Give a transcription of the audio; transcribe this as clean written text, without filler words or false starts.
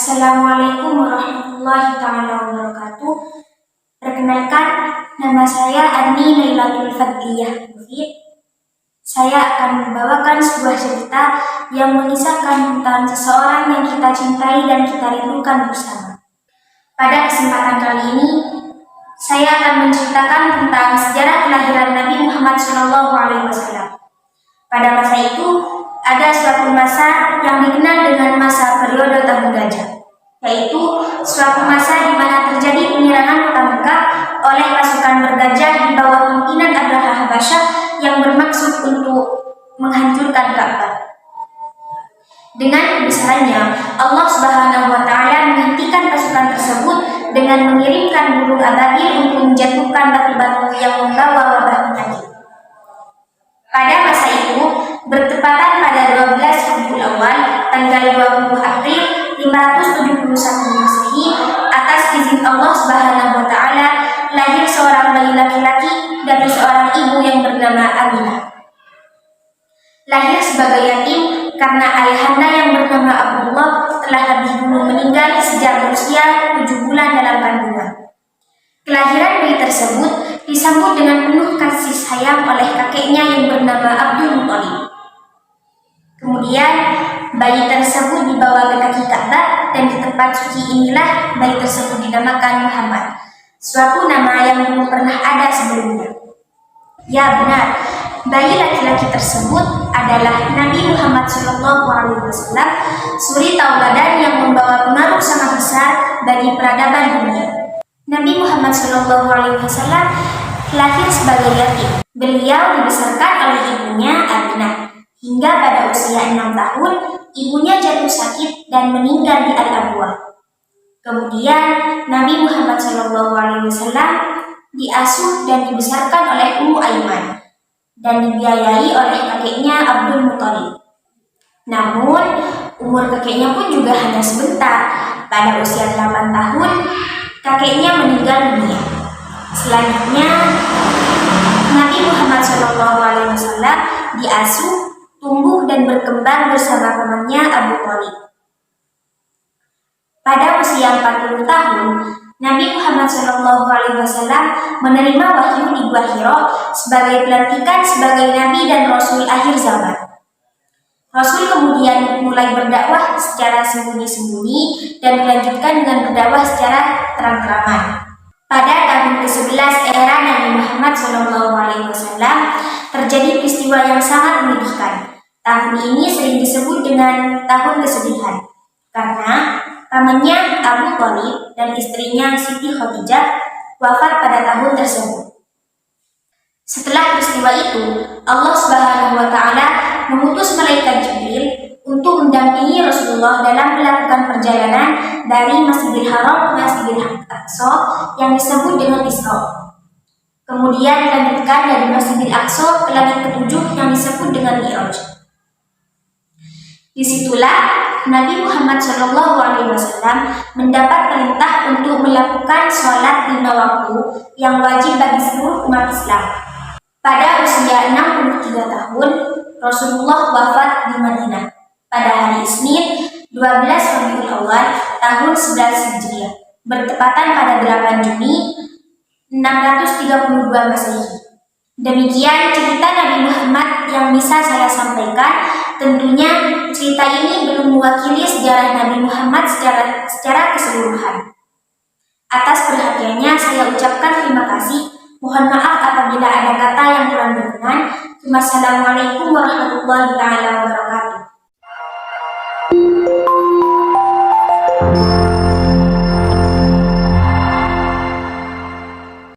Assalamualaikum warahmatullahi wabarakatuh. Perkenalkan, nama saya Ani Nailatul Fadliyah. Saya akan membawakan sebuah cerita yang mengisahkan tentang seseorang yang kita cintai dan kita rindukan bersama. Pada kesempatan kali ini, saya akan menceritakan tentang sejarah kelahiran Nabi Muhammad SAW. Pada masa itu, ada suatu masa yang dikenal dengan masa periode Tahun Gajah, yaitu suatu masa di mana terjadi penyerangan kota Mekah oleh pasukan bergajah di bawah pimpinan Abraha Habasyah yang bermaksud untuk menghancurkan Ka'bah. Dengan kebesarannya, Allah Subhanahu wa Ta'ala menghentikan pasukan tersebut dengan mengirimkan burung ababil untuk menjatuhkan batu-batu yang membawa wabah penyakit. Pada masa itu, bertepatan pada 12 Rabiul Awal, tanggal 20 April 571 Masehi, atas izin Allah Subhanahu wa Ta'ala, lahir seorang bayi laki-laki dari seorang ibu yang bernama Aminah. Lahir sebagai yatim karena ayahanda yang bernama Abdullah telah lebih dulu meninggal sejak berusia 7 bulan dalam kandungan. Kelahiran bayi tersebut disambut dengan penuh kasih sayang oleh kakeknya yang bernama Abdul Muthalib. Kemudian bayi tersebut dibawa ke kaki Ka'bah dan di tempat suci inilah bayi tersebut dinamakan Muhammad, suatu nama yang belum pernah ada sebelumnya. Ya benar, bayi laki-laki tersebut adalah Nabi Muhammad SAW, suri tauladan yang membawa pengaruh sangat besar bagi peradaban dunia. Nabi Muhammad SAW lahir sebagai yatim. Beliau dibesarkan oleh ibunya Aminah. Hingga pada usia 6 tahun, ibunya jatuh sakit dan meninggal di Al-Abwa. Kemudian Nabi Muhammad SAW diasuh dan dibesarkan oleh Ummu Aiman dan dibiayai oleh kakeknya Abdul Muthalib. Namun, umur kakeknya pun juga hanya sebentar. Pada usia 8 tahun, kakeknya meninggal dunia. Selanjutnya, Nabi Muhammad SAW diasuh, tumbuh dan berkembang bersama pamannya Abu Thalib. Pada usia 40 tahun, Nabi Muhammad SAW menerima wahyu di Gua Hiro sebagai pelantikan sebagai Nabi dan Rasul akhir zaman. Rasul kemudian mulai berdakwah secara sembunyi-sembunyi dan dilanjutkan dengan berdakwah secara terang-terangan. Pada tahun ke-11 era Nabi Muhammad SAW terjadi peristiwa yang sangat menyedihkan. Tahun ini sering disebut dengan tahun kesedihan karena pamannya Abu Thalib dan istrinya Siti Khadijah wafat pada tahun tersebut. Setelah peristiwa itu, Allah Subhanahu wa Ta'ala mengutus malaikat Jibril untuk mendampingi Rasulullah dalam melakukan perjalanan dari Masjidil Haram ke Masjidil Aqsa yang disebut dengan Isra. Kemudian dilanjutkan dari Masjidil Aqsa ke langit ketujuh yang disebut dengan Mi'raj. Disitulah Nabi Muhammad SAW mendapat perintah untuk melakukan sholat 5 waktu yang wajib bagi seluruh umat Islam. Pada usia 63 tahun, Rasulullah wafat di Madinah pada hari Isnin 12 Rabiul Awal tahun 11 Hijriah, bertepatan pada 8 Juni 632 Masehi. Demikian cerita Nabi Muhammad yang bisa saya sampaikan. Tentunya cerita ini belum mewakili sejarah Nabi Muhammad secara keseluruhan. Atas perhatiannya saya ucapkan terima kasih. Mohon maaf apabila ada kata yang kurang berkenan. Wassalamualaikum warahmatullahi wabarakatuh.